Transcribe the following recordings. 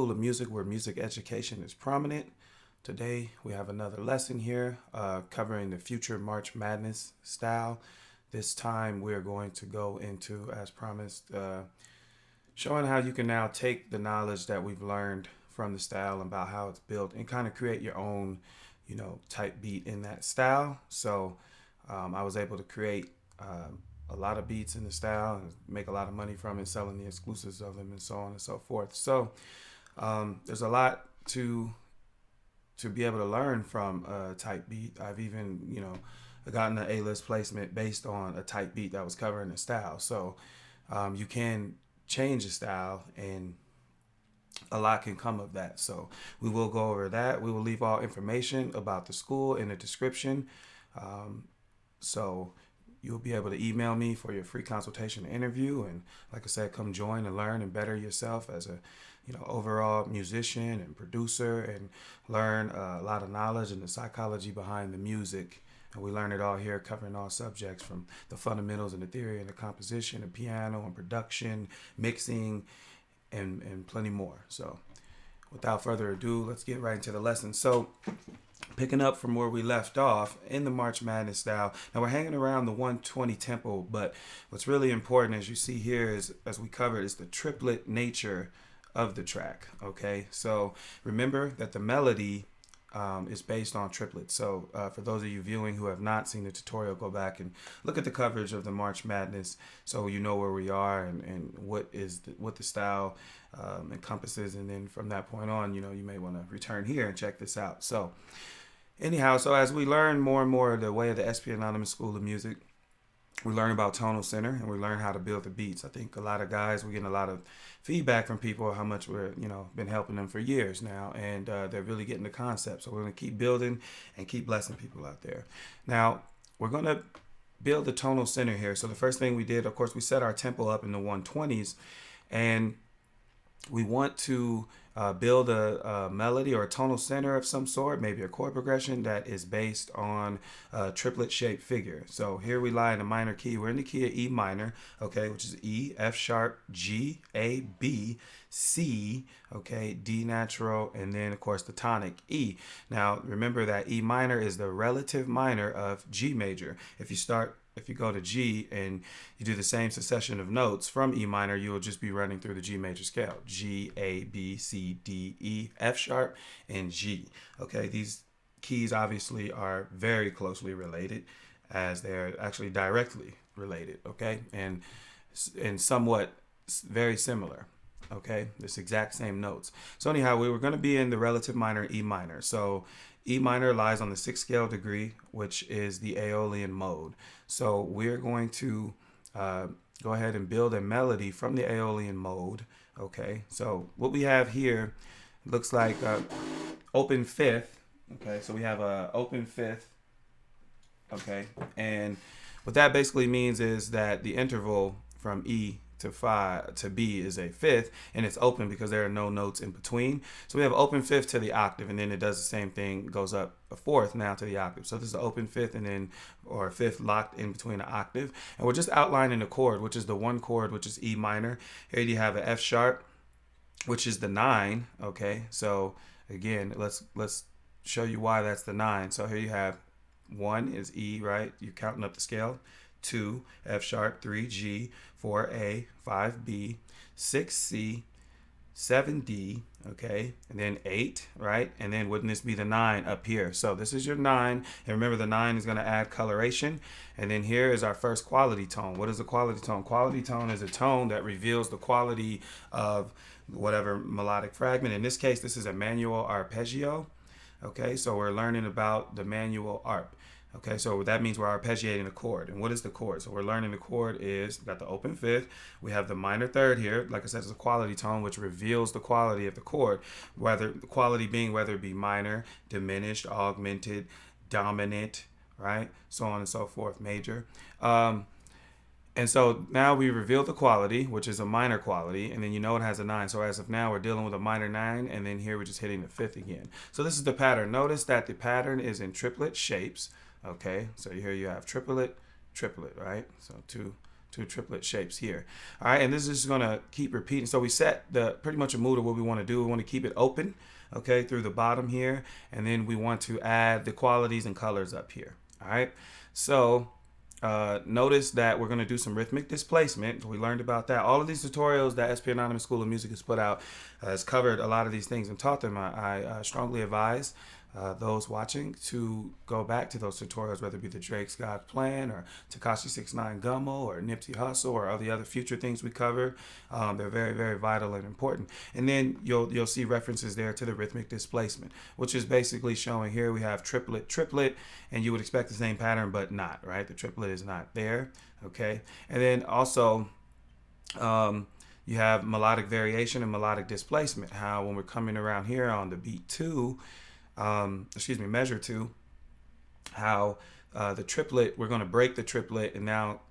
School of Music, where music education is prominent. Today we have another lesson here covering the future March Madness style. This time we're going to go into, as promised, showing how you can now take the knowledge that we've learned from the style about how it's built and kind of create your own, type beat in that style. So I was able to create a lot of beats in the style and make a lot of money from it, selling the exclusives of them and so on and so forth. So there's a lot to be able to learn from a type beat. I've even, gotten an A-list placement based on a type beat that was covering the style. So you can change the style and a lot can come of that. So we will go over that. We will leave all information about the school in the description. So you'll be able to email me for your free consultation interview. And like I said, come join and learn and better yourself as a, overall musician and producer, and learn a lot of knowledge and the psychology behind the music. And we learn it all here, covering all subjects from the fundamentals and the theory and the composition and piano and production, mixing, and plenty more. So without further ado, let's get right into the lesson. So picking up from where we left off in the March Madness style. Now we're hanging around the 120 tempo, but what's really important, as you see here, is, as we covered, is the triplet nature of the track. Okay, so remember that the melody is based on triplets. So for those of you viewing who have not seen the tutorial, go back and look at the coverage of the March Madness, so you know where we are and what the style encompasses. And then from that point on, you may want to return here and check this out. So anyhow, so as we learn more and more the way of the SPAnonymous School of Music, we learn about Tonal Center and we learn how to build the beats. I think a lot of guys, we're getting a lot of feedback from people how much we're, been helping them for years now, and they're really getting the concept. So we're going to keep building and keep blessing people out there. Now, we're going to build the Tonal Center here. So the first thing we did, of course, we set our tempo up in the 120s, and we want to build a melody or a tonal center of some sort, maybe a chord progression that is based on a triplet shaped figure. So here we lie in a minor key. We're in the key of E minor, okay, which is E, F sharp, G, A, B, C, okay, D natural, and then of course the tonic E. Now remember that E minor is the relative minor of G major. If you go to G and you do the same succession of notes from E minor, you will just be running through the G major scale. G, A, B, C, D, E, F sharp, and G. Okay, these keys obviously are very closely related, as they're actually directly related, okay, and somewhat very similar. Okay, this exact same notes. So anyhow, we were going to be in the relative minor E minor. So E minor lies on the 6th scale degree, which is the Aeolian Mode. So we're going to go ahead and build a melody from the Aeolian Mode. Okay, so what we have here looks like open fifth. Okay, so we have a open fifth. Okay, and what that basically means is that the interval from E to B is a fifth, and it's open because there are no notes in between. So we have open fifth to the octave, and then it does the same thing, goes up a fourth now to the octave. So this is an open fifth, and then, or a fifth locked in between an octave. And we're just outlining the chord, which is the one chord, which is E minor. Here you have an F sharp, which is the 9. Okay, so again, let's show you why that's the 9. So here you have 1 is E, right? You're counting up the scale. 2, F sharp, 3, G, 4, A, 5, B, 6, C, 7, D, okay, and then 8, right? And then wouldn't this be the 9 up here? So this is your 9, and remember the 9 is going to add coloration, and then here is our first quality tone. What is a quality tone? Quality tone is a tone that reveals the quality of whatever melodic fragment. In this case, this is a manual arpeggio, okay, so we're learning about the manual arp. Okay, so that means we're arpeggiating a chord. And what is the chord? So we're learning the chord is, we've got the open fifth, we have the minor third here, like I said, it's a quality tone, which reveals the quality of the chord, whether the quality being whether it be minor, diminished, augmented, dominant, right? So on and so forth, major. And so now we revealed the quality, which is a minor quality, and then it has a 9. So as of now, we're dealing with a minor 9, and then here we're just hitting the fifth again. So this is the pattern. Notice that the pattern is in triplet shapes. Okay, so here you have triplet, right? So 2, triplet shapes here. All right, and this is going to keep repeating. So we set the pretty much a mood of what we want to do. We want to keep it open, okay, through the bottom here, and then we want to add the qualities and colors up here. All right, so notice that we're going to do some rhythmic displacement. We learned about that. All of these tutorials that SPAnonymous School of Music has put out has covered a lot of these things and taught them. I strongly advise those watching to go back to those tutorials, whether it be the Drake's God Plan or Tekashi 6ix9ine Gummo or Nipsey Hussle or all the other future things we covered. They're very, very vital and important. And then you'll see references there to the rhythmic displacement, which is basically showing here we have triplet, triplet, and you would expect the same pattern, but not, right? The triplet is not there, okay? And then also, you have melodic variation and melodic displacement. How when we're coming around here on the beat 2, measure 2, how the triplet, we're going to break the triplet and now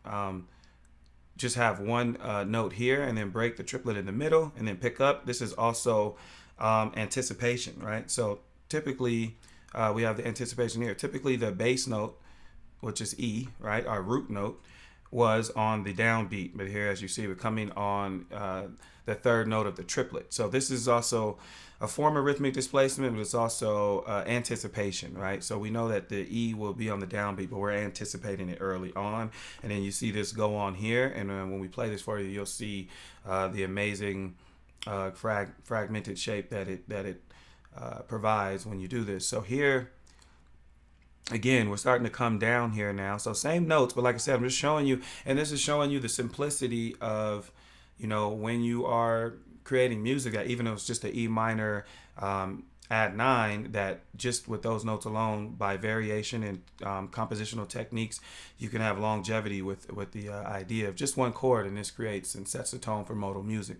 just have one note here and then break the triplet in the middle and then pick up. This is also anticipation, right? So typically we have the anticipation here. Typically the bass note, which is E, right, our root note, was on the downbeat, but here, as you see, we're coming on the third note of the triplet. So this is also a form of rhythmic displacement, but it's also anticipation, right? So we know that the E will be on the downbeat, but we're anticipating it early on. And then you see this go on here, and when we play this for you, you'll see the amazing fragmented shape that it provides when you do this. So here, again, we're starting to come down here now. So same notes, but like I said, I'm just showing you, and this is showing you the simplicity of, when you are creating music, that even though it's just an E minor add 9, that just with those notes alone, by variation and compositional techniques, you can have longevity with the idea of just one chord, and this creates and sets the tone for modal music.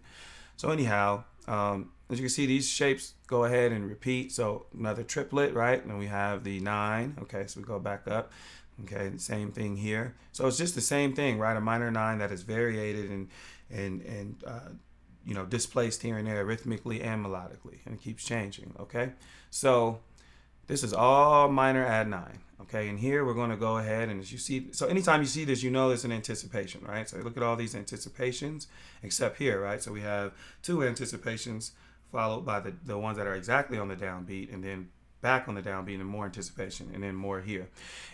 So anyhow, as you can see, these shapes go ahead and repeat. So another triplet, right? And we have the 9. Okay, so we go back up. Okay, same thing here. So it's just the same thing, right? A minor 9 that is variated and displaced here and there rhythmically and melodically, and it keeps changing. Okay, so this is all minor add 9. Okay, and here we're going to go ahead, and as you see, so anytime you see this, there's an anticipation, right? So look at all these anticipations except here, right? So we have 2 anticipations followed by the ones that are exactly on the downbeat, and then back on the downbeat and more anticipation, and then more here.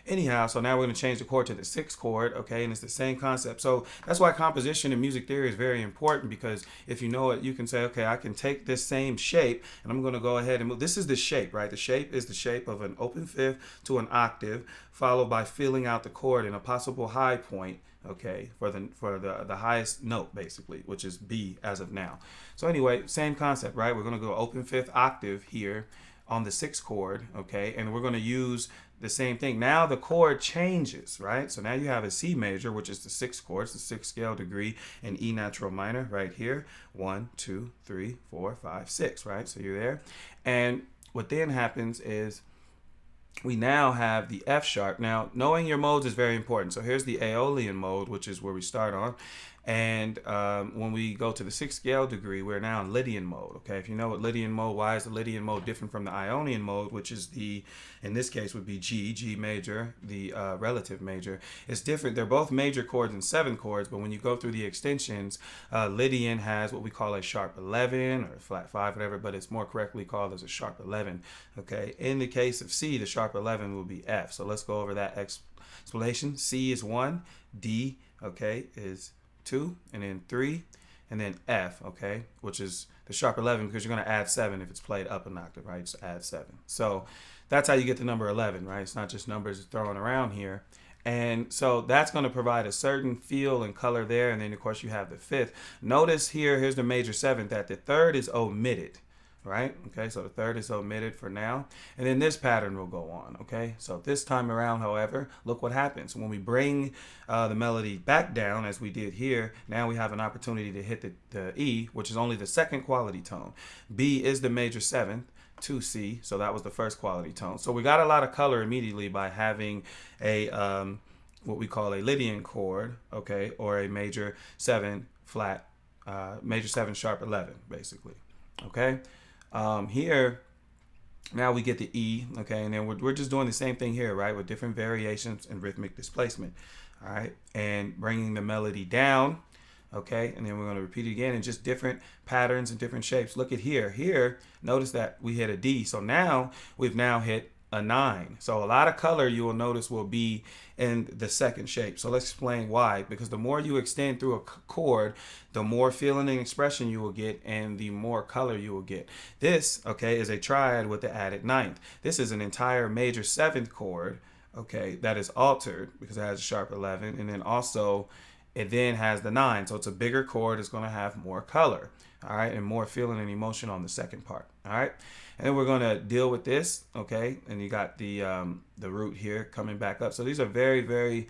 Anyhow, so now we're going to change the chord to the 6th chord, okay, and it's the same concept. So that's why composition and music theory is very important, because if you know it, you can say, okay, I can take this same shape and I'm going to go ahead and move. This is the shape, right? The shape is the shape of an open fifth to an octave, followed by filling out the chord in a possible high point, okay, for the highest note, basically, which is B as of now. So anyway, same concept, right? We're going to go open fifth octave here on the 6th chord, okay, and we're going to use the same thing. Now the chord changes, right? So now you have a C major, which is the 6th chord, it's the 6th scale degree, and E natural minor right here. 1, 2, 3, 4, 5, 6, right? So you're there. And what then happens is we now have the F sharp. Now, knowing your modes is very important. So here's the Aeolian mode, which is where we start on. And when we go to the 6th scale degree, we're now in Lydian mode. Okay, if you know what Lydian mode, why is the Lydian mode different from the Ionian mode, which is in this case would be G major, the relative major. It's different. They're both major chords and 7th chords, but when you go through the extensions, Lydian has what we call a sharp 11 or flat 5, whatever, but it's more correctly called as a sharp 11. Okay, in the case of C, the sharp 11 will be F. So let's go over that explanation. C is 1, D, okay, is 2, and then 3, and then F, okay, which is the sharp 11, because you're going to add 7 if it's played up an octave, right? Just add 7. So that's how you get the number 11, right? It's not just numbers thrown around here. And so that's going to provide a certain feel and color there. And then, of course, you have the 5th. Notice here's the major 7th, that the 3rd is omitted. Right? Okay, so the 3rd is omitted for now. And then this pattern will go on, okay? So this time around, however, look what happens. When we bring the melody back down, as we did here, now we have an opportunity to hit the E, which is only the 2nd quality tone. B is the major 7th to C, so that was the 1st quality tone. So we got a lot of color immediately by having a what we call a Lydian chord, okay, or a major 7 flat, major 7 sharp 11, basically, okay? Here, now we get the E, okay, and then we're just doing the same thing here, right, with different variations and rhythmic displacement. all right, and bringing the melody down, okay, and then we're going to repeat it again in just different patterns and different shapes. Look at here, notice that we hit a D, so now we've now hit a 9. So a lot of color, you will notice, will be in the second shape. So let's explain why. Because the more you extend through a chord, the more feeling and expression you will get, and the more color you will get. This, okay, is a triad with the added 9th. This is an entire major 7th chord, okay, that is altered because it has a sharp 11, and then also it then has the 9. So it's a bigger chord. It's going to have more color, all right, and more feeling and emotion on the second part, all right. And then we're going to deal with this, okay, and you got the root here coming back up. So these are very, very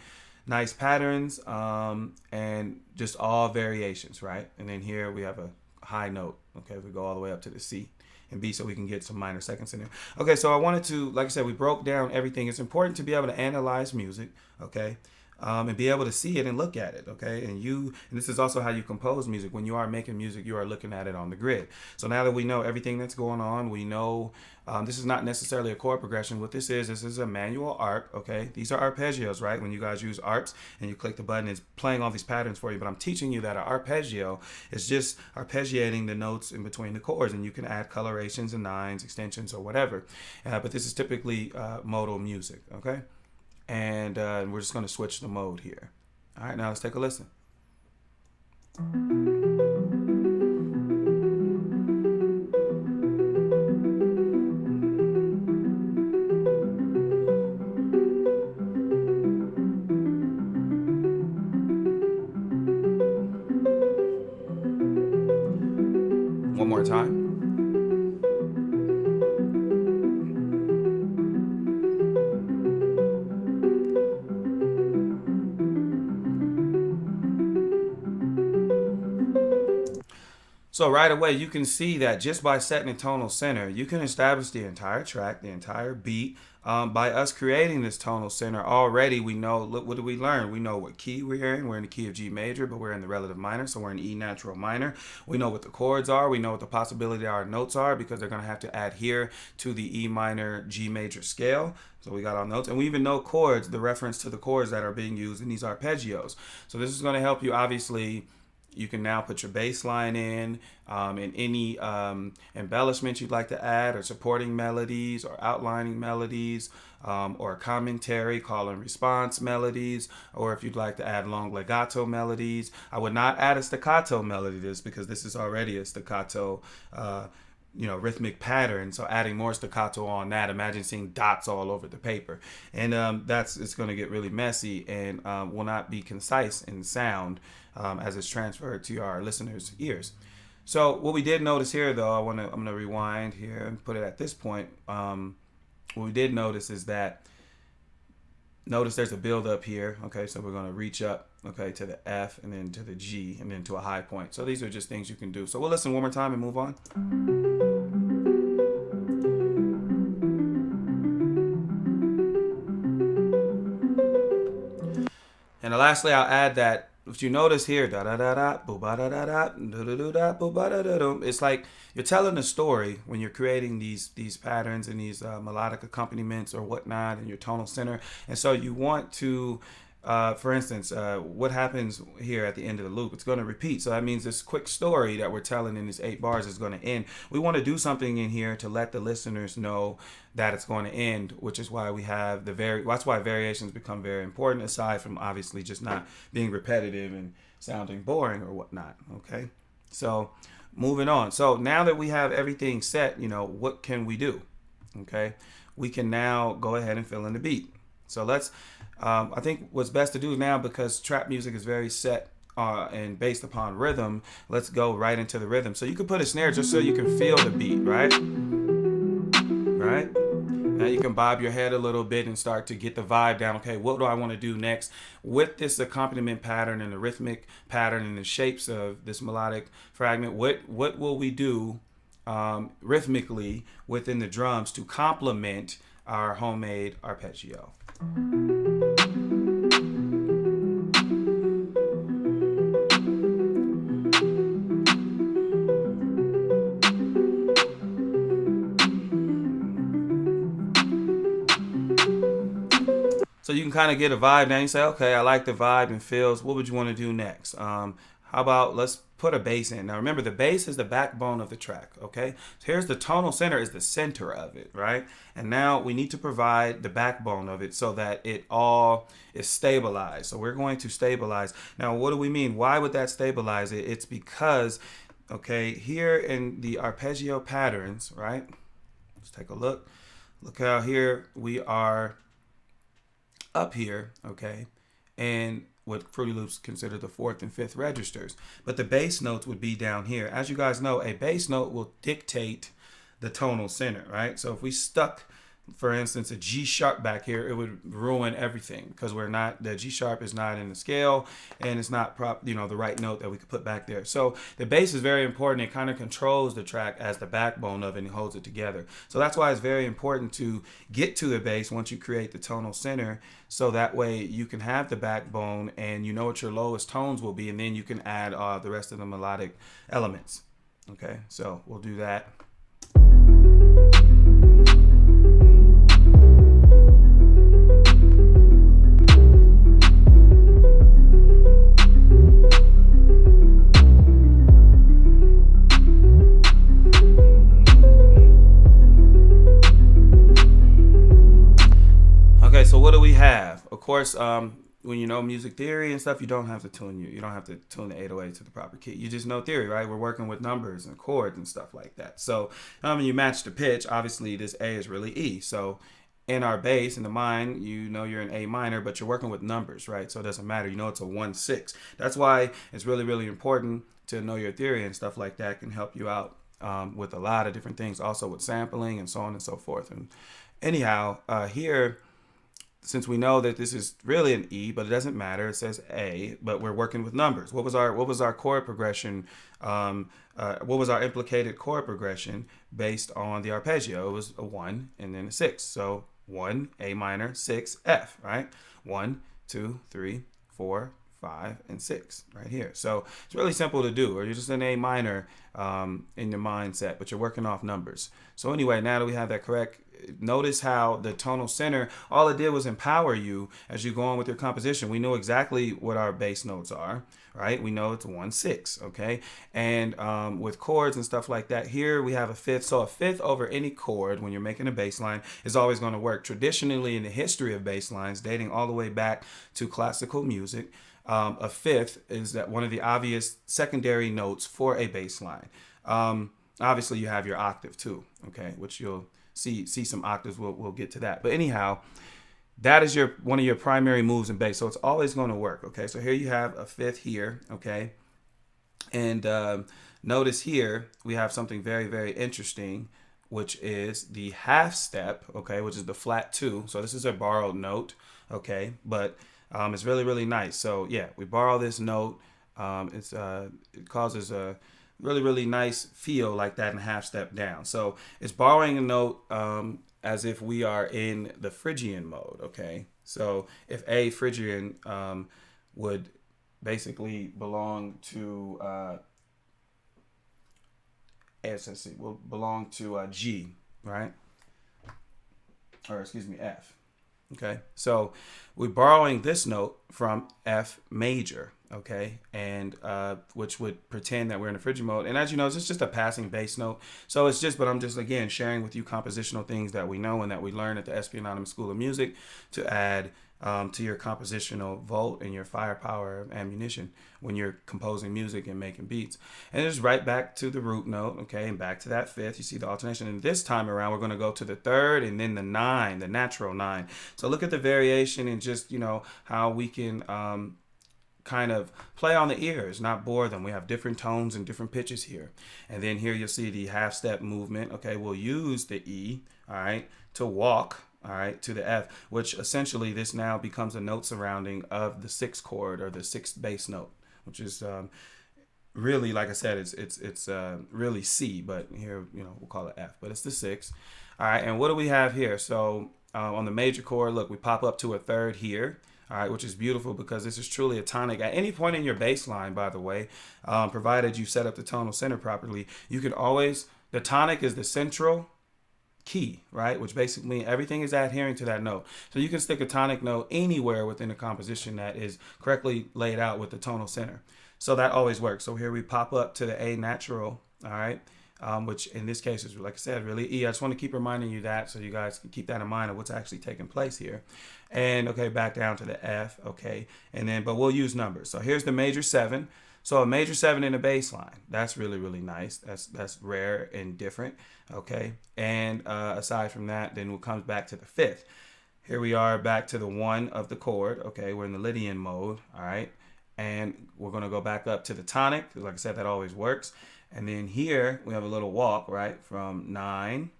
nice patterns, and just all variations, right? And then here we have a high note, okay, we go all the way up to the C and B, so we can get some minor seconds in there. Okay, so I wanted to, like I said, we broke down everything. It's important to be able to analyze music, okay, and be able to see it and look at it, okay? And this is also how you compose music. When you are making music, you are looking at it on the grid. So now that we know everything that's going on, we know this is not necessarily a chord progression. What this is a manual art, okay? These are arpeggios, right? When you guys use arts and you click the button, it's playing all these patterns for you. But I'm teaching you that an arpeggio is just arpeggiating the notes in between the chords, and you can add colorations and nines, extensions, or whatever. But this is typically modal music, okay? And we're just going to switch the mode here. All right, now let's take a listen. One more time. So right away, you can see that just by setting a tonal center, you can establish the entire track, the entire beat. By us creating this tonal center, already we know, look, what did we learn? We know what key we're in. We're in the key of G major, but we're in the relative minor, so we're in E natural minor. We know what the chords are. We know what the possibility our notes are, because they're going to have to adhere to the E minor G major scale. So we got our notes, and we even know chords, the reference to the chords that are being used in these arpeggios. So this is going to help you, obviously. You can now put your bass line in, and any embellishments you'd like to add, or supporting melodies, or outlining melodies, or commentary, call and response melodies, or if you'd like to add long legato melodies. I would not add a staccato melody to this, because this is already a staccato rhythmic pattern. So adding more staccato on that, imagine seeing dots all over the paper, and it's going to get really messy and will not be concise in sound as it's transferred to our listeners' ears. So what we did notice here, though, I'm going to rewind here and put it at this point. What we did notice is that, notice there's a build up here. Okay, so we're going to reach up, okay, to the F, and then to the G, and then to a high point. So these are just things you can do. So we'll listen one more time and move on. And lastly, I'll add that if you notice here, da da da da, boo ba da da da, do do do da, boo ba da da do. It's like you're telling a story when you're creating these patterns and these melodic accompaniments or whatnot in your tonal center. And so you want to, for instance, what happens here at the end of the loop? It's going to repeat. So that means this quick story that we're telling in these 8 bars is going to end. We want to do something in here to let the listeners know that it's going to end, which is why we have that's why variations become very important, aside from obviously just not being repetitive and sounding boring or whatnot. Okay, so moving on. So now that we have everything set, what can we do? Okay, we can now go ahead and fill in the beat. So let's I think what's best to do now, because trap music is very set and based upon rhythm, let's go right into the rhythm. So you can put a snare just so you can feel the beat, right? Now you can bob your head a little bit and start to get the vibe down. Okay, what do I want to do next with this accompaniment pattern and the rhythmic pattern and the shapes of this melodic fragment? What will we do rhythmically within the drums to complement our homemade arpeggio? So you can kind of get a vibe. Now you say, okay, I like the vibe and feels. What would you want to do next? How about let's put a bass in. Now remember, the bass is the backbone of the track, okay? So here's the tonal center is the center of it, right? And now we need to provide the backbone of it so that it all is stabilized. So we're going to stabilize. Now, what do we mean? Why would that stabilize it? It's because, okay, here in the arpeggio patterns, right? Let's take a look. Look how here we are up here, okay? And what Fruity Loops consider the fourth and fifth registers. But the bass notes would be down here. As you guys know, a bass note will dictate the tonal center, right? So if we stuck, for instance, a G sharp back here, it would ruin everything because the G sharp is not in the scale and it's not the right note that we could put back there. So the bass is very important. It kind of controls the track as the backbone of it and holds it together. So that's why it's very important to get to the bass once you create the tonal center. So that way you can have the backbone and you know what your lowest tones will be, and then you can add the rest of the melodic elements. Okay, so we'll do that. Okay, so what do we have? Of course, when you know music theory and stuff, you don't have to tune the 808 to the proper key. You just know theory, right? We're working with numbers and chords and stuff like that. So when you match the pitch, obviously this A is really E. So in our bass, in the mind, you know you're in A minor, but you're working with numbers, right? So it doesn't matter. You know it's a 1-6. That's why it's really, really important to know your theory, and stuff like that can help you out with a lot of different things, also with sampling and so on and so forth. And anyhow, here, since we know that this is really an E, but it doesn't matter, it says A, but we're working with numbers. What was our chord progression? What was our implicated chord progression based on the arpeggio? It was a 1 and then a 6. So 1, A minor, 6, F, right? 1, 2, 3, 4, 5, and 6 right here. So it's really simple to do, or you're just in A minor in your mindset, but you're working off numbers. So anyway, now that we have that correct, notice how the tonal center, all it did was empower you as you go on with your composition. We know exactly what our bass notes are, right? We know it's 1-6, okay? And with chords and stuff like that, here we have a fifth. So a fifth over any chord when you're making a bass line is always going to work. Traditionally, in the history of bass lines, dating all the way back to classical music, a fifth is that one of the obvious secondary notes for a bass line. Obviously, you have your octave too, okay, which you'll see some octaves. We'll get to that. But anyhow, that is one of your primary moves in bass. So it's always going to work. Okay. So here you have a fifth here. Okay. And notice here we have something very, very interesting, which is the half step. Okay. Which is the flat 2. So this is a borrowed note. Okay. But it's really, really nice. So yeah, we borrow this note. It causes a really, really nice feel like that in half step down. So it's borrowing a note as if we are in the Phrygian mode, okay? So if A, Phrygian, would basically belong to, will belong to G, right? Or excuse me, F. Okay, so we're borrowing this note from F major, okay, and which would pretend that we're in a Phrygian mode. And as you know, it's just a passing bass note. So it's just, but I'm just again sharing with you compositional things that we know and that we learn at the SPAnonMusicSchool School of Music to add to your compositional vault and your firepower of ammunition when you're composing music and making beats. And just right back to the root note, okay, and back to that fifth. You see the alternation. And this time around, we're going to go to the third and then the 9, the natural 9. So look at the variation and just, how we can kind of play on the ears, not bore them. We have different tones and different pitches here. And then here you'll see the half step movement. Okay, we'll use the E, all right, to walk, all right, to the F, which essentially this now becomes a note surrounding of the 6th chord or the 6th bass note, which is really, like I said, it's really C, but here, we'll call it F, but it's the 6th. All right, and what do we have here? So on the major chord, look, we pop up to a third here. All right, which is beautiful because this is truly a tonic. At any point in your bass line, by the way, provided you set up the tonal center properly, you can always, the tonic is the central key, right? Which basically means everything is adhering to that note. So you can stick a tonic note anywhere within a composition that is correctly laid out with the tonal center. So that always works. So here we pop up to the A natural, all right? Which in this case is, like I said, really E. I just want to keep reminding you that so you guys can keep that in mind of what's actually taking place here. And okay, back down to the F, okay. And then, but we'll use numbers. So here's the major 7. So a major 7 in the bass line. That's really, really nice. That's rare and different, okay. And aside from that, then it comes back to the 5th. Here we are back to the 1 of the chord, okay. We're in the Lydian mode, all right. And we're going to go back up to the tonic, because like I said, that always works. And then here we have a little walk, right, from 9,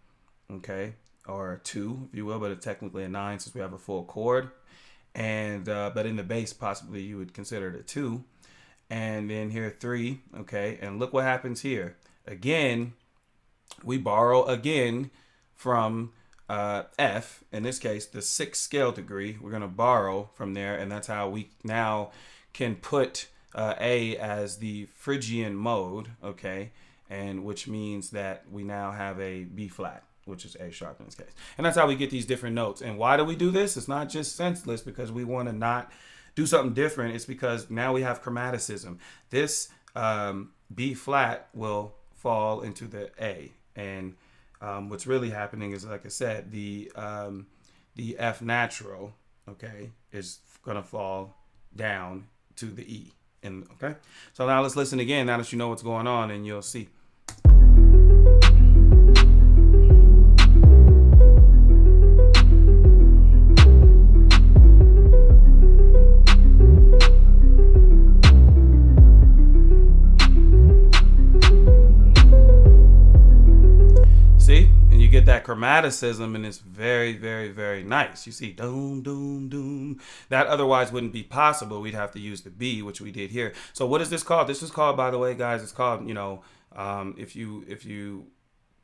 okay, or 2, if you will, but it's technically a 9 since we have a full chord. And but in the bass, possibly you would consider it a 2. And then here 3, okay, and look what happens here. Again, we borrow again from F, in this case, the 6th scale degree. We're going to borrow from there, and that's how we now can put A as the Phrygian mode, okay, and which means that we now have a B flat, which is A sharp in this case. And that's how we get these different notes. And why do we do this? It's not just senseless because we want to not do something different. It's because now we have chromaticism. This B flat will fall into the A. And what's really happening is, like I said, the F natural, okay, is going to fall down to the E. And okay, so now let's listen again, now that you know what's going on, and you'll see. See, and you get that chromaticism, and it's very, very, very nice. You see, doom, doom, doom. That otherwise wouldn't be possible. We'd have to use the B, which we did here. So what is this called? This is called, by the way, guys, it's called, you know,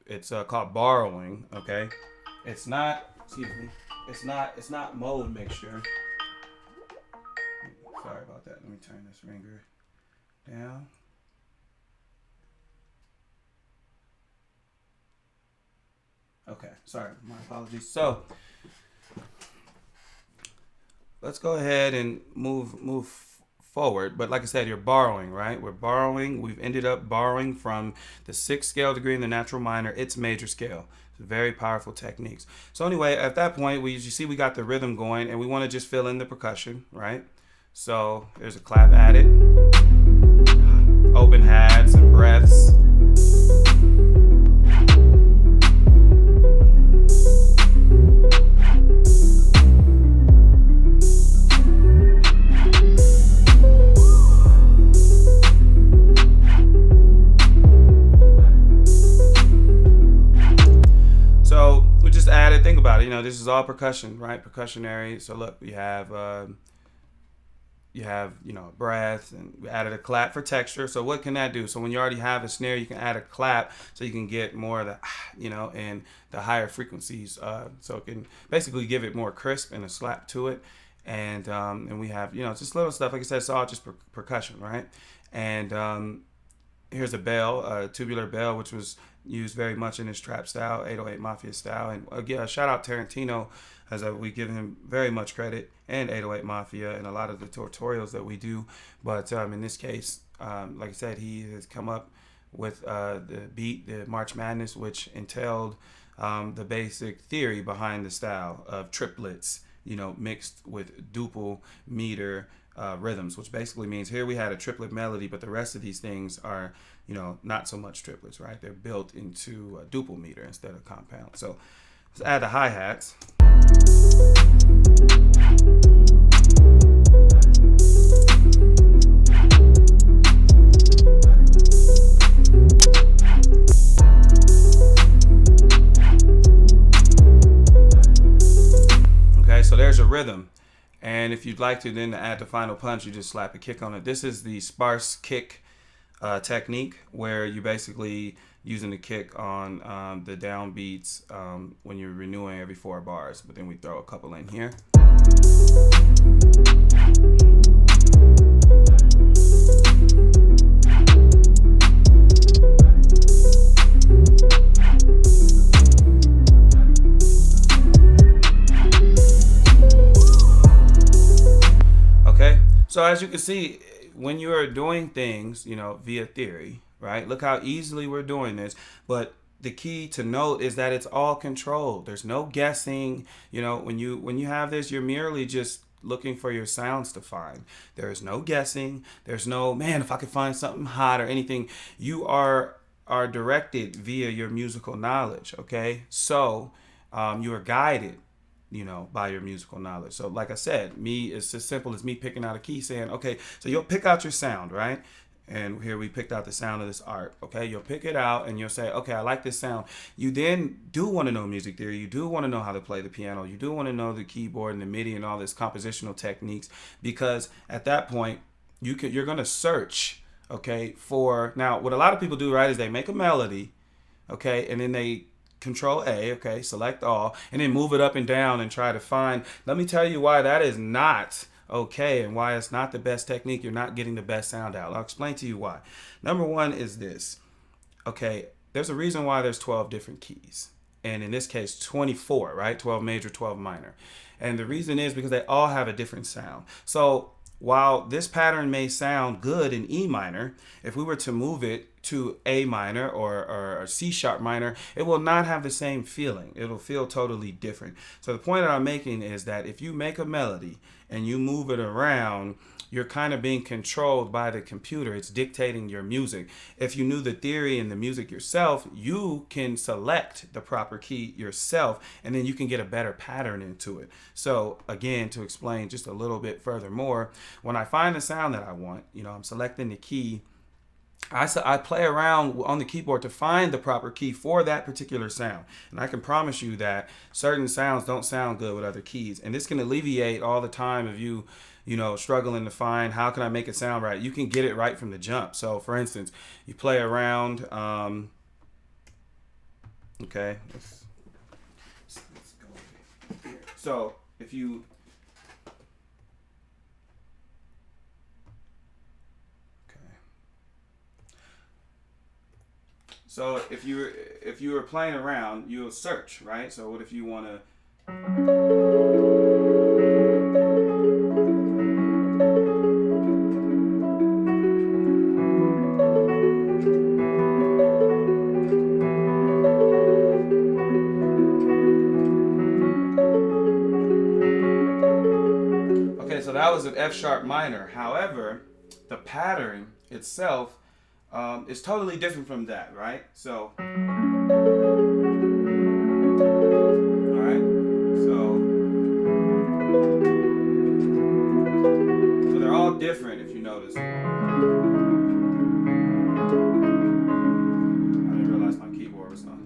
it's called borrowing, okay? It's not, excuse me, it's not mode mixture. Sorry about that. Let me turn this ringer down. Okay, sorry, my apologies. So let's go ahead and move forward. But like I said, you're borrowing, right? We're borrowing. We've ended up borrowing from the 6th scale degree in the natural minor. It's major scale. It's very powerful techniques. So anyway, at that point, you see we got the rhythm going, and we want to just fill in the percussion, right? So there's a clap added, open hats and breaths. Think about it, you know, this is all percussion, right? Percussionary. So look, you have you know, breath, and we added a clap for texture. So what can that do? So when you already have a snare, you can add a clap so you can get more of the, you know, and the higher frequencies. So it can basically give it more crisp and a slap to it. And we have, you know, just little stuff. Like I said, it's all just percussion, right? And here's a bell, a tubular bell, which was used very much in his trap style, 808 Mafia style. And again, shout out Tarantino, as we give him very much credit, and 808 Mafia and a lot of the tutorials that we do. But in this case, like I said, he has come up with the beat, the March Madness, which entailed the basic theory behind the style of triplets, you know, mixed with duple meter rhythms, which basically means here we had a triplet melody, but the rest of these things are, you know, not so much triplets, right? They're built into a duple meter instead of compound. So let's add the hi-hats. Okay, so there's a rhythm. And if you'd like to then add the final punch, you just slap a kick on it. This is the sparse kick technique, where you basically using the kick on the downbeats when you're renewing every 4 bars. But then we throw a couple in here. So as you can see, when you're doing things, you know, via theory, right? Look how easily we're doing this. But the key to note is that it's all controlled. There's no guessing. You know, when you have this, you're merely just looking for your sounds to find. There is no guessing. There's no, man, if I could find something hot or anything. You are directed via your musical knowledge, okay? So you are guided, you know, by your musical knowledge. So like I said, it's as simple as me picking out a key saying, okay, so you'll pick out your sound, right? And here we picked out the sound of this art, okay? You'll pick it out and you'll say, okay, I like this sound. You then do want to know music theory. You do want to know how to play the piano. You do want to know the keyboard and the MIDI and all this compositional techniques, because at that point, you're going to search, okay, for, now what a lot of people do, right, is they make a melody, okay, and then they Control A, okay, select all, and then move it up and down and try to find. Let me tell you why that is not okay and why it's not the best technique. You're not getting the best sound out. I'll explain to you why. Number one is this, okay, there's a reason why there's 12 different keys. And in this case, 24, right? 12 major, 12 minor. And the reason is because they all have a different sound. So while this pattern may sound good in E minor, if we were to move it to A minor or C sharp minor, it will not have the same feeling. It'll feel totally different. So the point that I'm making is that if you make a melody and you move it around, you're kind of being controlled by the computer. It's dictating your music. If you knew the theory and the music yourself, you can select the proper key yourself, and then you can get a better pattern into it. So again, to explain just a little bit further more, when I find the sound that I want, you know, I'm selecting the key. I play around on the keyboard to find the proper key for that particular sound. And I can promise you that certain sounds don't sound good with other keys. And this can alleviate all the time of you know, struggling to find how can I make it sound right. You can get it right from the jump. So for instance, you play around, okay, let's go here. So if you, so if you were playing around, you'll search, right? So what if you want to, okay, so that was an F sharp minor. However, the pattern itself is totally different from that, right? So, all right, so they're all different if you notice. I didn't realize my keyboard was on.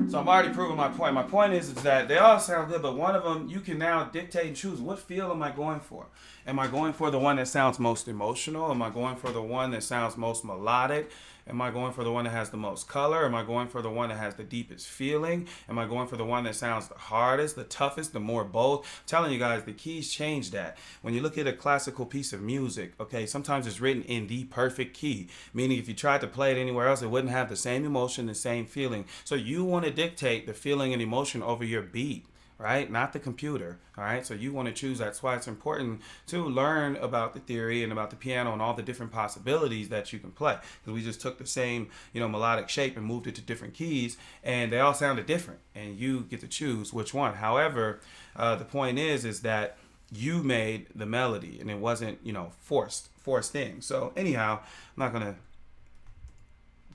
So I'm already proving my point. My point is that they all sound good, but one of them, you can now dictate and choose, what feel am I going for? Am I going for the one that sounds most emotional? Am I going for the one that sounds most melodic? Am I going for the one that has the most color? Am I going for the one that has the deepest feeling? Am I going for the one that sounds the hardest, the toughest, the more bold? I'm telling you guys, the keys change that. When you look at a classical piece of music, okay, sometimes it's written in the perfect key, meaning if you tried to play it anywhere else, it wouldn't have the same emotion, the same feeling. So you want to dictate the feeling and emotion over your beat, right? Not the computer, all right? So you want to choose. That's why it's important to learn about the theory and about the piano and all the different possibilities that you can play. Because we just took the same, you know, melodic shape and moved it to different keys, and they all sounded different, and you get to choose which one. However, the point is that you made the melody, and it wasn't, you know, forced in. So anyhow, I'm not going to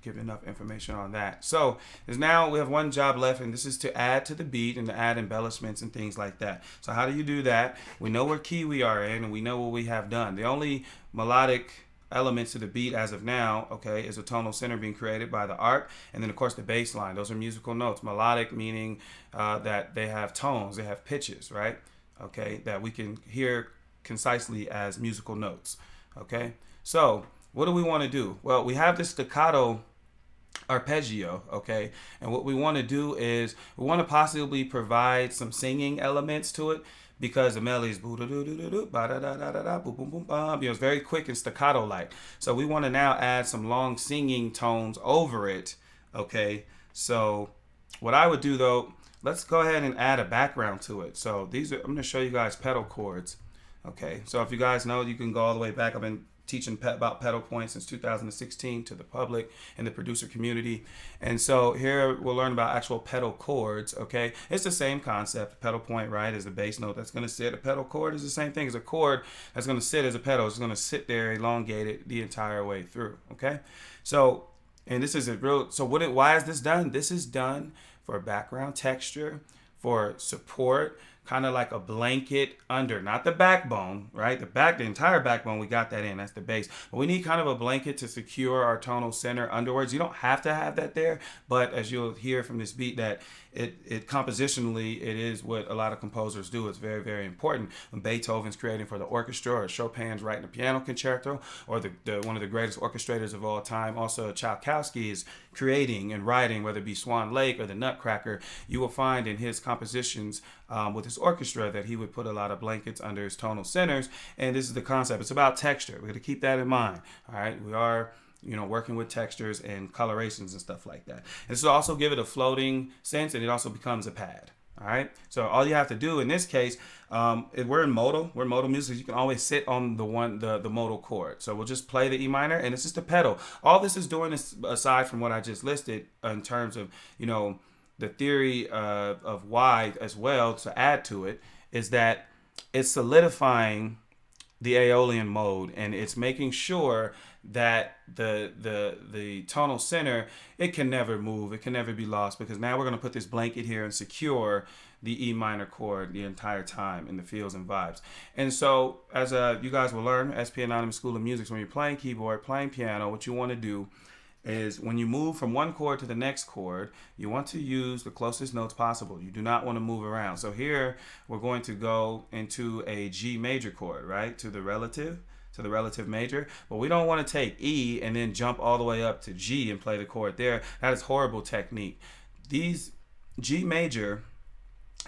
give enough information on that. So now we have one job left, and this is to add to the beat and to add embellishments and things like that. So how do you do that? We know what key we are in, and we know what we have done. The only melodic elements to the beat as of now, okay, is a tonal center being created by the art, and then of course the bass line. Those are musical notes. Melodic meaning that they have tones, they have pitches, right? Okay, that we can hear concisely as musical notes. Okay, so what do we want to do? Well, we have this staccato arpeggio, okay, and what we want to do is we want to possibly provide some singing elements to it, because the melody is it's very quick and staccato like. So we want to now add some long singing tones over it, okay? So what I would do though, let's go ahead and add a background to it. So these are, I'm going to show you guys pedal chords. Okay, so if you guys know, you can go all the way back. I've been teaching about pedal points since 2016 to the public and the producer community. And so here we'll learn about actual pedal chords. Okay, it's the same concept. A pedal point, right, is the bass note that's going to sit. A pedal chord is the same thing as a chord that's going to sit as a pedal. It's going to sit there elongated the entire way through. Okay, so, and this is a real, so why is this done? This is done for background texture, for support, kind of like a blanket under, not the backbone, right? The entire backbone, we got that in, that's the bass. But we need kind of a blanket to secure our tonal center underwards. You don't have to have that there, but as you'll hear from this beat, that it compositionally, it is what a lot of composers do. It's very, very important. When Beethoven's creating for the orchestra, or Chopin's writing a piano concerto, or one of the greatest orchestrators of all time, also Tchaikovsky, is creating and writing, whether it be Swan Lake or the Nutcracker, you will find in his compositions with his orchestra that he would put a lot of blankets under his tonal centers. And this is the concept. It's about texture. We're going to keep that in mind. All right. We are, working with textures and colorations and stuff like that. And this will also give it a floating sense, and it also becomes a pad. All right. So all you have to do in this case, we're in modal. We're modal music. You can always sit on the modal chord. So we'll just play the E minor, and it's just a pedal. All this is doing is, aside from what I just listed in terms of, the theory of why as well, to add to it, is that it's solidifying the Aeolian mode, and it's making sure that the tonal center, it can never move, it can never be lost, because now we're going to put this blanket here and secure the E minor chord the entire time in the feels and vibes. And so as you guys will learn, SPAnonymous School of Music, when you're playing keyboard, playing piano, what you want to do is when you move from one chord to the next chord, you want to use the closest notes possible. You do not want to move around. So here we're going to go into a G major chord, right, to the relative major. But we don't want to take E and then jump all the way up to G and play the chord there. That is horrible technique. These G major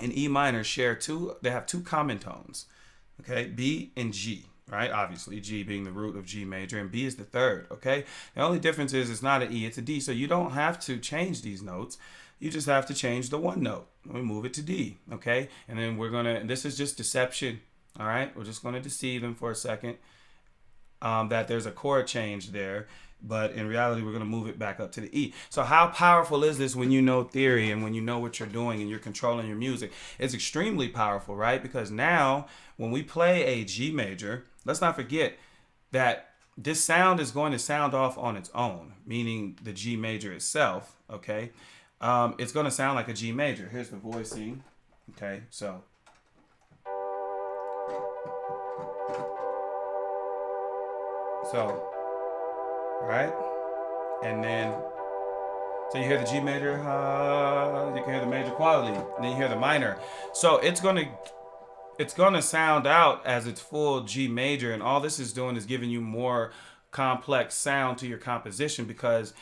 and E minor they have two common tones, okay, B and G. Right, obviously G being the root of G major, and B is the third. Okay, the only difference is it's not an E, it's a D. So you don't have to change these notes. You just have to change the one note. We move it to D. Okay, and then this is just deception. All right, we're just gonna deceive them for a second. That there's a chord change there, but in reality we're going to move it back up to the E. So how powerful is this when you know theory and when you know what you're doing and you're controlling your music? It's extremely powerful, right? Because now when we play a G major, let's not forget that this sound is going to sound off on its own, meaning the G major itself, okay? It's going to sound like a G major. Here's the voicing, okay? So right, and then so you hear the G major, you can hear the major quality, and then you hear the minor. So it's gonna sound out as its full G major, and all this is doing is giving you more complex sound to your composition, because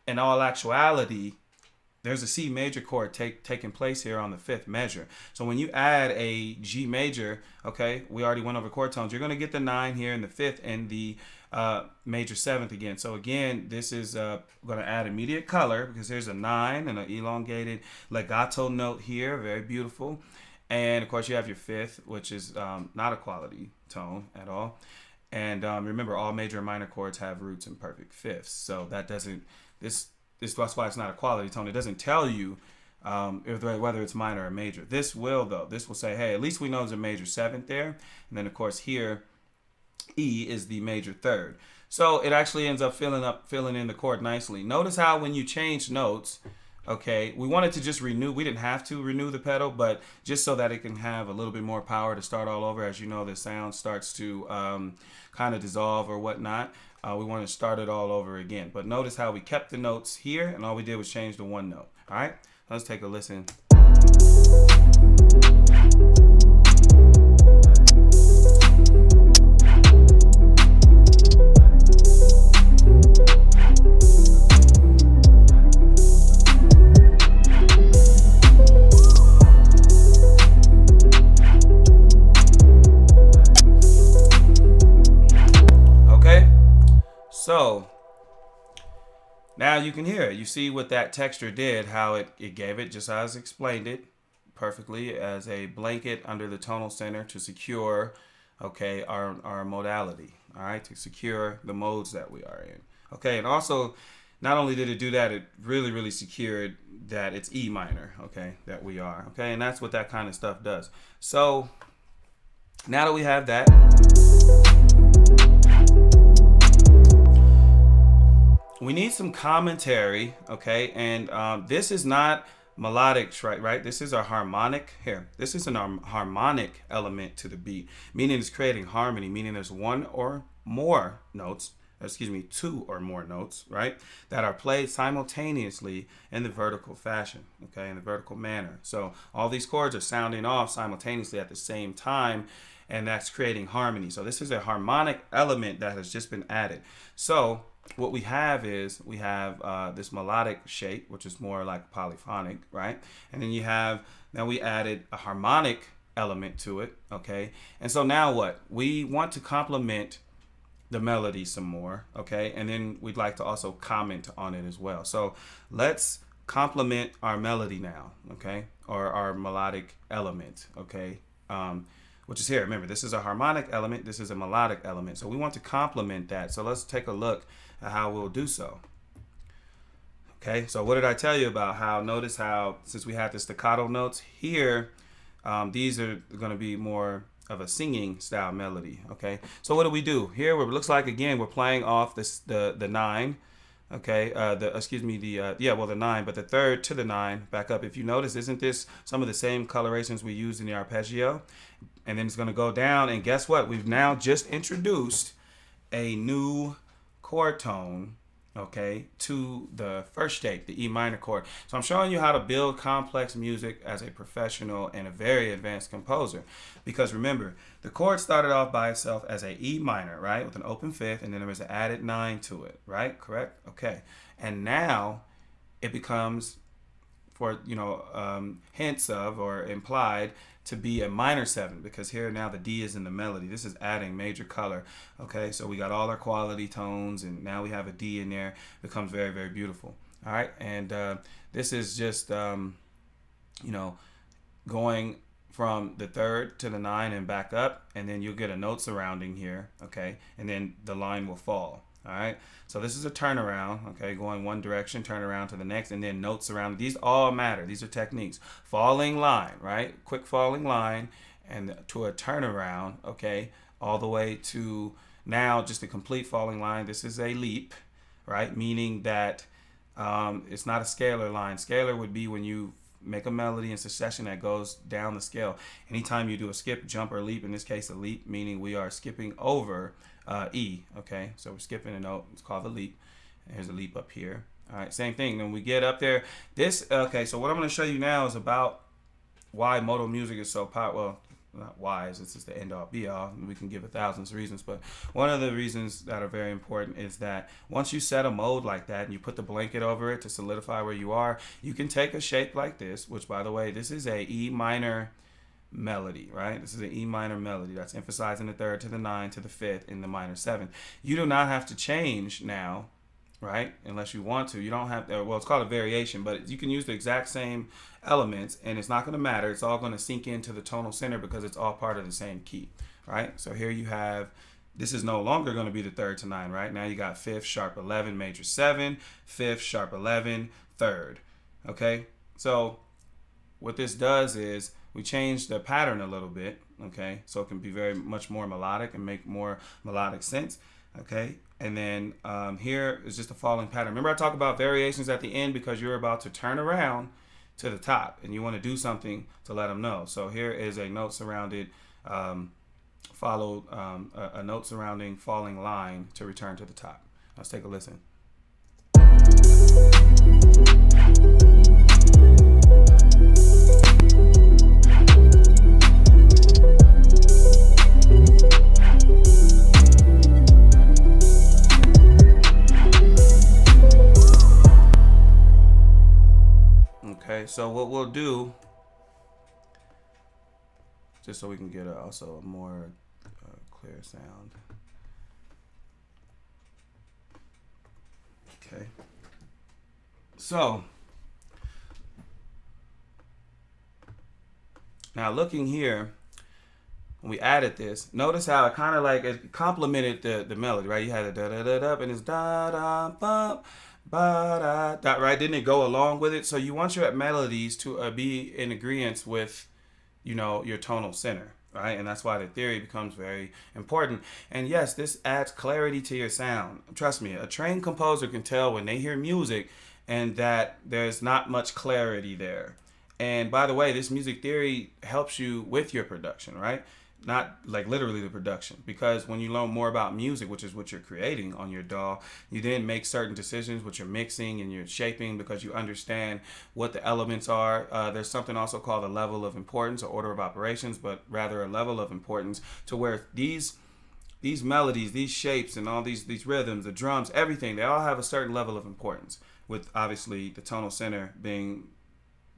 in all actuality there's a C major chord taking place here on the fifth measure. So when you add a G major, okay, we already went over chord tones, you're going to get the 9 here in the fifth and the major seventh again. So again, this is going to add immediate color, because there's a 9 and an elongated legato note here, very beautiful. And of course you have your fifth, which is not a quality tone at all. And remember, all major and minor chords have roots in perfect fifths. So that doesn't, that's why it's not a quality tone. It doesn't tell you whether it's minor or major. This will, though. This will say, hey, at least we know there's a major seventh there. And then, of course, here, E is the major third. So it actually ends up filling in the chord nicely. Notice how when you change notes, okay, we wanted to just renew. We didn't have to renew the pedal, but just so that it can have a little bit more power to start all over. As you know, the sound starts to kind of dissolve or whatnot. We want to start it all over again. But notice how we kept the notes here, and all we did was change the one note. All right, let's take a listen. So Now you can hear it. You see what that texture did, how it gave it, just as I explained it perfectly, as a blanket under the tonal center to secure, okay, our modality, all right, to secure the modes that we are in. Okay, and also, not only did it do that, it really secured that it's E minor, okay, that we are, okay, and that's what that kind of stuff does. So, now that we have that, we need some commentary, okay? And this is not melodic, right? This is a harmonic here. This is an harmonic element to the beat, meaning it's creating harmony, meaning there's one or more notes, two or more notes, right? That are played simultaneously in the vertical fashion, okay? In the vertical manner. So all these chords are sounding off simultaneously at the same time, and that's creating harmony. So this is a harmonic element that has just been added. So what we have is this melodic shape, which is more like polyphonic, right? And then now we added a harmonic element to it, okay? And so now what? We want to complement the melody some more, okay? And then we'd like to also comment on it as well. So let's complement our melody now, okay? Or our melodic element, okay? Which is here. Remember, this is a harmonic element, this is a melodic element. So we want to complement that. So let's take a look at how we'll do so. Okay, so what did I tell you about notice how, since we had the staccato notes here, these are going to be more of a singing style melody, okay? So what do we do? Here, it looks like, again, we're playing off the 9, okay? The 9, but the third to the 9, back up. If you notice, isn't this some of the same colorations we used in the arpeggio? And then it's going to go down, and guess what? We've now just introduced a new chord tone, okay, to the first shape, the E minor chord. So I'm showing you how to build complex music as a professional and a very advanced composer. Because remember, the chord started off by itself as a E minor, right, with an open fifth, and then there was an added 9 to it, right? Correct? Okay. And now it becomes, for hints of or implied, to be a minor 7, because here now the D is in the melody. This is adding major color. Okay, so we got all our quality tones, and now we have a D in there. It becomes very, very beautiful. All right, and this is just going from the third to the 9 and back up, and then you'll get a note surrounding here. Okay, and then the line will fall. All right, so this is a turnaround, okay, going one direction, turn around to the next, and then notes around. These all matter. These are techniques. Falling line, right? Quick falling line, and to a turnaround, okay, all the way to now just a complete falling line. This is a leap, right? Meaning that it's not a scalar line. Scalar would be when you make a melody in succession that goes down the scale. Anytime you do a skip, jump, or leap, in this case a leap, meaning we are skipping over E, okay? So we're skipping a note. It's called the leap. Here's a leap up here. All right, same thing. Then we get up there. Okay, so what I'm going to show you now is about why modal music is so popular. Well, not why, this is the end all be all. We can give 1,000 reasons, but one of the reasons that are very important is that once you set a mode like that and you put the blanket over it to solidify where you are, you can take a shape like this, which, by the way, this is a E minor melody, right? This is an E minor melody that's emphasizing the third to the 9 to the 5th in the minor 7. You do not have to change now, right? Unless you want to. You don't have to, well, it's called a variation, but you can use the exact same elements and it's not going to matter. It's all going to sink into the tonal center because it's all part of the same key, right? So here you have, this is no longer going to be the third to 9, right? Now you got 5th, sharp 11, major 7, 5th, sharp 11, third, okay? So what this does is we change the pattern a little bit, okay? So it can be very much more melodic and make more melodic sense, okay? And then here is just a falling pattern. Remember I talked about variations at the end because you're about to turn around to the top and you want to do something to let them know. So here is a note surrounded, a note surrounding falling line to return to the top. Let's take a listen. Okay, so what we'll do, just so we can get also a more clear sound. Okay, So now looking here, when we added this, notice how it kind of like it complemented the melody, right? You had a da da da da, and it's da da ba ba da, right? Didn't it go along with it? So you want your melodies to be in agreement with, your tonal center, right? And that's why the theory becomes very important. And yes, this adds clarity to your sound. Trust me, a trained composer can tell when they hear music and that there's not much clarity there. And by the way, this music theory helps you with your production, right? Not like literally the production, because when you learn more about music, which is what you're creating on your DAW, you then make certain decisions with your mixing and your shaping because you understand what the elements are. There's something also called a level of importance or order of operations, but rather a level of importance to where these melodies, these shapes, and all these rhythms, the drums, everything, they all have a certain level of importance, with obviously the tonal center being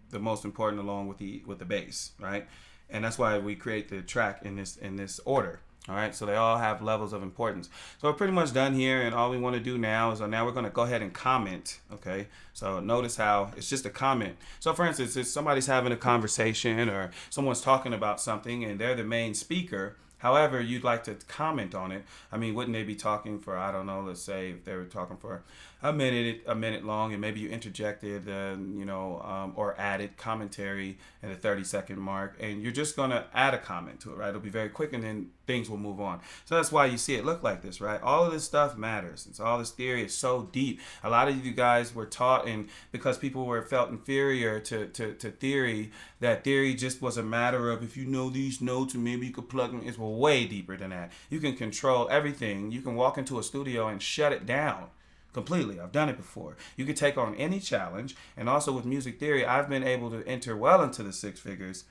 the most important along with the bass, right? And that's why we create the track in this order. All right, so they all have levels of importance. So we're pretty much done here, and all we want to do now is now we're going to go ahead and comment. Okay, so notice how it's just a comment. So for instance, if somebody's having a conversation or someone's talking about something and they're the main speaker, however you'd like to comment on it, I mean, wouldn't they be talking for, I don't know, let's say if they were talking for a minute long, and maybe you interjected, or added commentary at the 30-second mark, and you're just going to add a comment to it, right? It'll be very quick, and then things will move on. So that's why you see it look like this, right? All of this stuff matters. It's all this theory is so deep. A lot of you guys were taught, and because people felt inferior to theory, that theory just was a matter of if you know these notes and maybe you could plug them. It's way deeper than that. You can control everything. You can walk into a studio and shut it down completely. I've done it before. You can take on any challenge, and also with music theory, I've been able to enter well into the six figures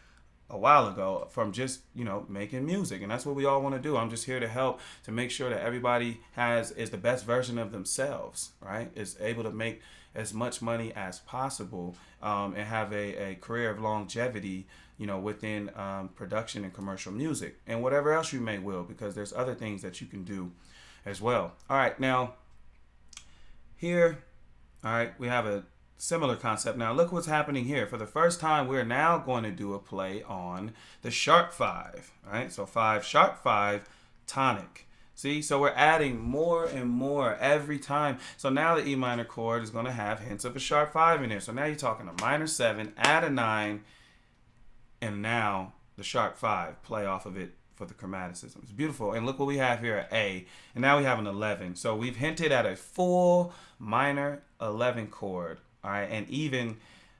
a while ago from just making music, and that's what we all want to do. I'm just here to help to make sure that everybody is the best version of themselves, right? Is able to make as much money as possible, and have a career of longevity, within production and commercial music and whatever else you may will, because there's other things that you can do as well. All right, now here, all right, we have a similar concept. Now look what's happening here. For the first time, we're now going to do a play on the sharp 5, right? So 5 sharp 5 tonic. See, so we're adding more and more every time. So now the E minor chord is going to have hints of a sharp 5 in there. So now you're talking a minor 7, add a 9, and now the sharp 5, play off of it for the chromaticism. It's beautiful. And look what we have here, A. And now we have an 11. So we've hinted at a full minor 11 chord, all right, and even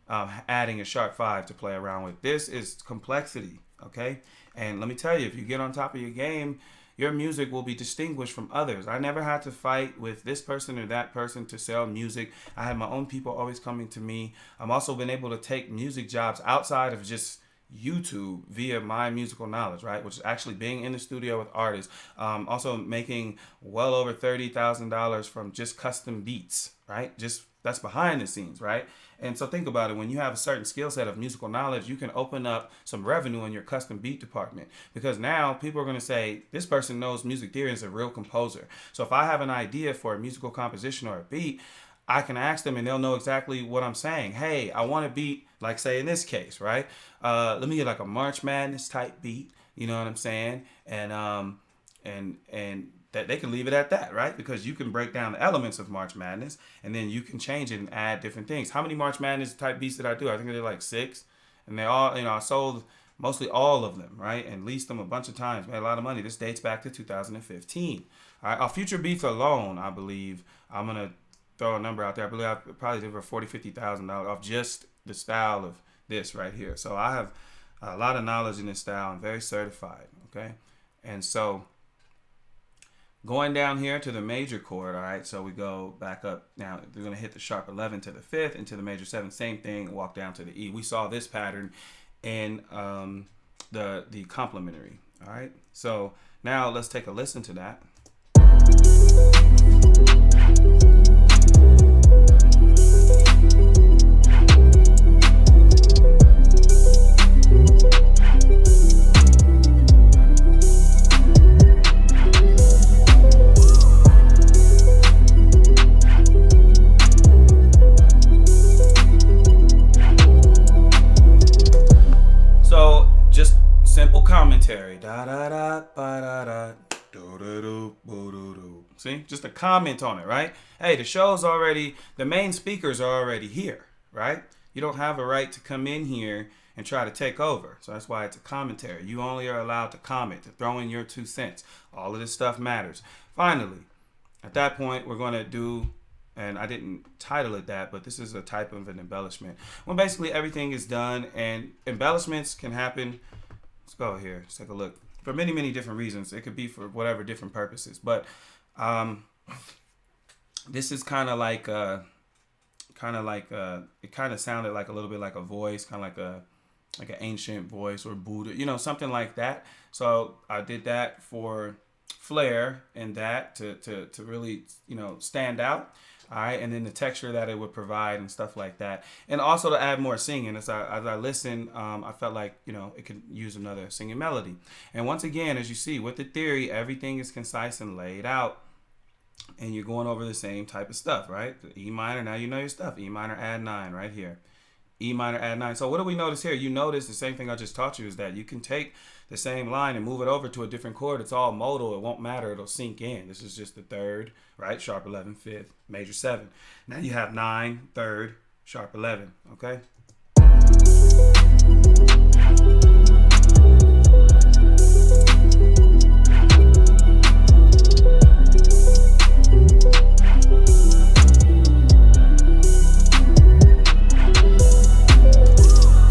adding a sharp 5 to play around with. This is complexity, okay? And let me tell you, if you get on top of your game, your music will be distinguished from others. I never had to fight with this person or that person to sell music. I had my own people always coming to me. I've also been able to take music jobs outside of just YouTube via my musical knowledge, right? Which is actually being in the studio with artists. Also making well over $30,000 from just custom beats, right? Just that's behind the scenes, right? And so think about it. When you have a certain skill set of musical knowledge, you can open up some revenue in your custom beat department, because now people are going to say, this person knows music theory and is a real composer. So if I have an idea for a musical composition or a beat, I can ask them and they'll know exactly what I'm saying. Hey, I want a beat, like say in this case, right? Let me get like a March Madness type beat, you know what I'm saying? And that they can leave it at that, right? Because you can break down the elements of March Madness and then you can change it and add different things. How many March Madness type beats did I do? I think I did like 6, and they all, I sold mostly all of them, right? And leased them a bunch of times, made a lot of money. This dates back to 2015. All right, our future beats alone, I believe, I'm going to throw a number out there. I believe I probably did for $40,000-$50,000 off just the style of this right here. So I have a lot of knowledge in this style. I'm very certified, okay? And so going down here to the major chord, all right, so we go back up. Now we're going to hit the sharp 11 to the 5th, and to the major 7, same thing, walk down to the E. We saw this pattern in the complementary, all right? So now let's take a listen to that. See, just a comment on it, right? Hey, the show's already, the main speakers are already here, right? You don't have a right to come in here and try to take over. So that's why it's a commentary. You only are allowed to comment, to throw in your 2 cents. All of this stuff matters. Finally, at that point, we're going to do, and I didn't title it that, but this is a type of an embellishment. When basically everything is done, and embellishments can happen. Let's go here. Let's take a look. For many, many different reasons. It could be for whatever different purposes. But this is kind of like it kind of sounded like a little bit like a voice, kind of like an ancient voice or Buddha, you know, something like that. So I did that for flair and that to really, you know, stand out. All right, and then the texture that it would provide and stuff like that, and also to add more singing. As I listened, I felt like, you know, it could use another singing melody. And once again, as you see with the theory, everything is concise and laid out, and you're going over the same type of stuff, right? The E minor, now you know your stuff. E minor add 9 right here. E minor add 9. So what do we notice here? You notice the same thing I just taught you is that you can take the same line and move it over to a different chord. It's all modal. It won't matter. It'll sink in. This is just the 3rd, right? Sharp 11, 5th, major 7. Now you have 9, 3rd, sharp 11, okay?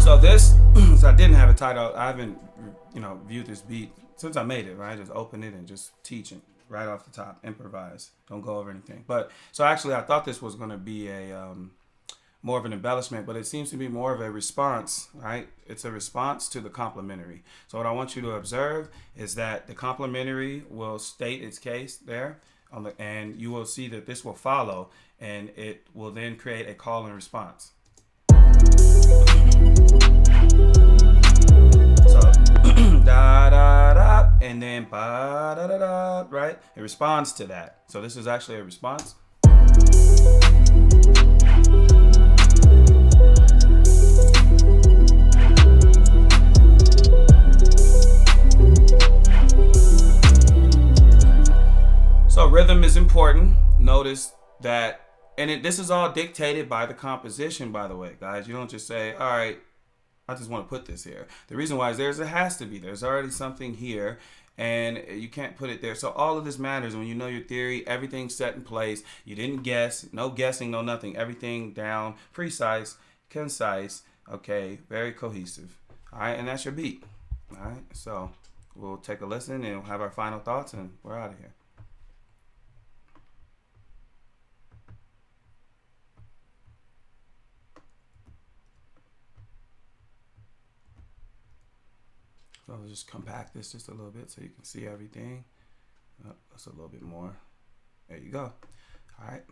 So this, so I didn't have a title. I haven't, you know, viewed this beat since I made it, right? Just open it and just teach it right off the top, improvise. Don't go over anything. But so actually I thought this was going to be a more of an embellishment, but it seems to be more of a response, right? It's a response to the complementary. So what I want you to observe is that the complementary will state its case there on the, and you will see that this will follow, and it will then create a call and response. So da da da, and then ba da da da, right? It responds to that. So this is actually a response. So rhythm is important. Notice that, and this is all dictated by the composition, by the way, guys. You don't just say, all right, I just want to put this here. The reason why is it has to be. There's already something here, and you can't put it there. So all of this matters. When you know your theory, everything's set in place. You didn't guess. No guessing, no nothing. Everything down, precise, concise, okay, very cohesive. All right, and that's your beat. All right, so we'll take a listen and we'll have our final thoughts, and we're out of here. So I'll just compact this just a little bit so you can see everything. Oh, that's a little bit more. There you go. All right.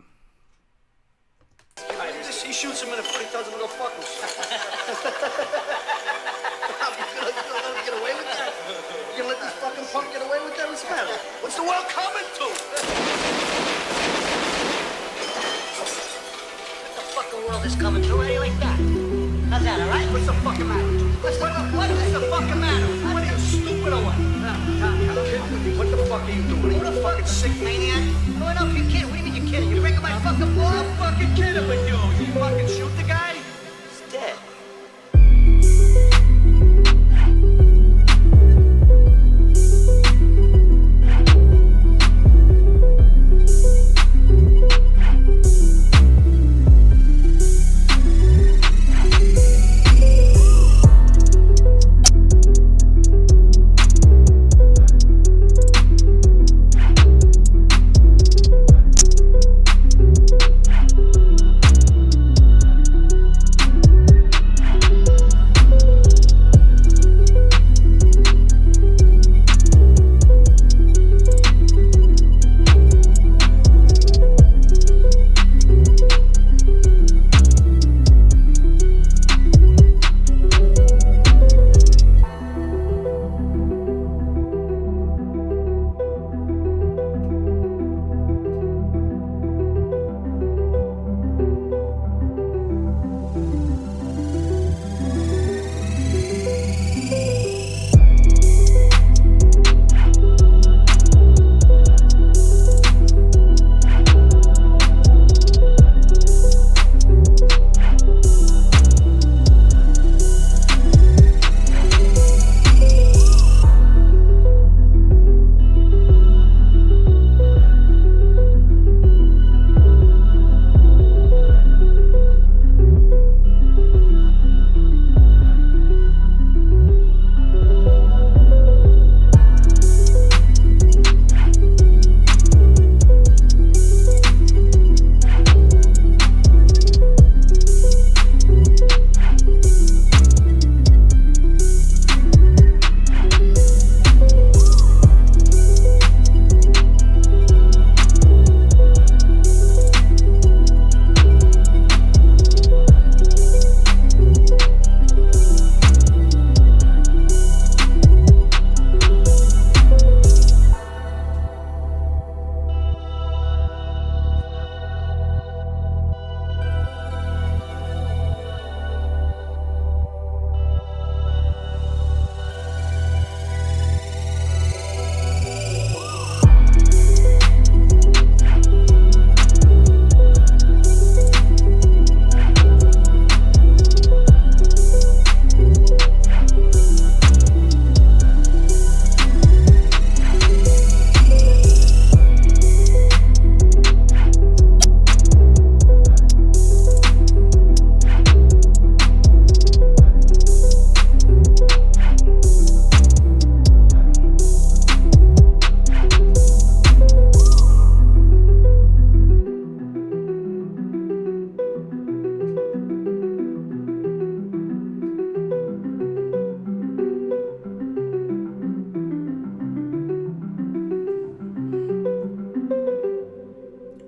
He shoots him in the foot, he tells him to go fuck him. You gonna let him get away with that? You gonna let this fucking punk get away with that? What's the matter? What's the world coming to? What the fucking world is coming to? How do you like that? How's that, all right? What's the fucking matter? What is the fucking matter? What are you, stupid or what? What the fuck are you doing? What a fucking sick maniac? No, no, you're kidding. What do you mean you're kidding? You're breaking my fucking ball? I'm fucking kidding with you. You fucking shoot the guy? He's dead.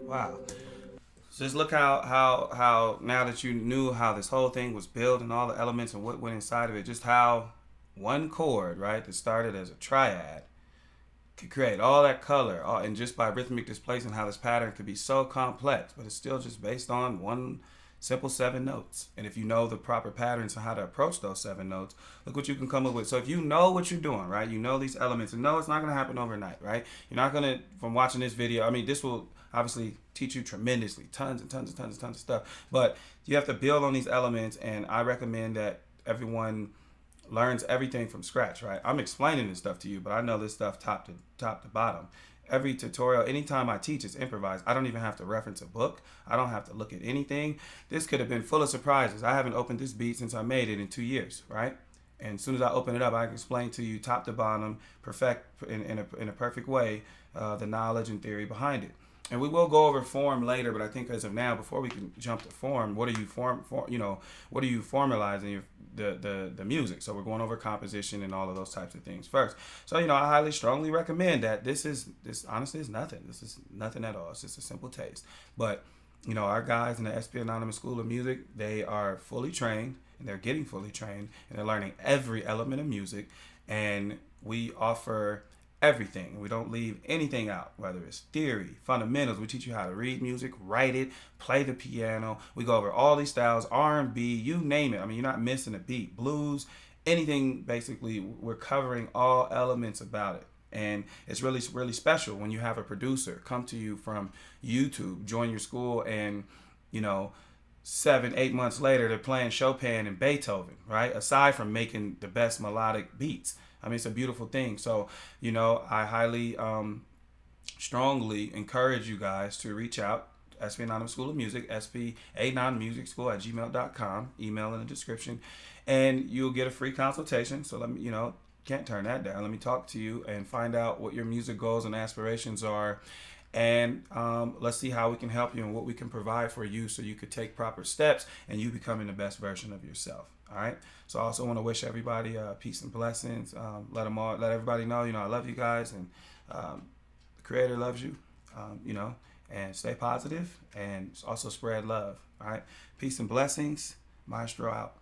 Wow. So just look how now that you knew how this whole thing was built and all the elements and what went inside of it, just how one chord, right, that started as a triad could create all that color, and just by rhythmic displacement, how this pattern could be so complex, but it's still just based on one simple 7 notes. And if you know the proper patterns and how to approach those 7 notes, look what you can come up with. So if you know what you're doing, right, you know these elements, and no, it's not going to happen overnight, right? You're not going to, from watching this video, I mean, this will obviously teach you tremendously, tons and tons and tons and tons of stuff, but you have to build on these elements, and I recommend that everyone learns everything from scratch, right? I'm explaining this stuff to you, but I know this stuff top to bottom. Every tutorial, anytime I teach, it's improvised. I don't even have to reference a book. I don't have to look at anything. This could have been full of surprises. I haven't opened this beat since I made it in 2 years, right? And as soon as I open it up, I can explain to you top to bottom, perfect in a perfect way, the knowledge and theory behind it. And we will go over form later, but I think as of now, before we can jump to form, what are you what are you formalizing the music? So we're going over composition and all of those types of things first. So I highly strongly recommend that. This honestly is nothing. This is nothing at all. It's just a simple taste. But our guys in the SPAnonymous School of Music, they are fully trained, and they're getting fully trained, and they're learning every element of music, and we offer everything. We don't leave anything out, whether it's theory, fundamentals. We teach you how to read music, write it, play the piano. We go over all these styles, R&B, you name it. I mean, you're not missing a beat. Blues, anything, basically, we're covering all elements about it. And it's really, really special when you have a producer come to you from YouTube, join your school, and 7-8 months later, they're playing Chopin and Beethoven, right? Aside from making the best melodic beats. I mean, it's a beautiful thing. So, I highly, strongly encourage you guys to reach out. SPAnonymous School of Music, SPAnonMusicSchool at gmail.com. Email in the description. And you'll get a free consultation. So let me, can't turn that down. Let me talk to you and find out what your music goals and aspirations are. And let's see how we can help you and what we can provide for you so you could take proper steps and you becoming the best version of yourself. All right. So I also want to wish everybody peace and blessings. Let everybody know, I love you guys, and the Creator loves you, and stay positive and also spread love. All right. Peace and blessings. Maestro out.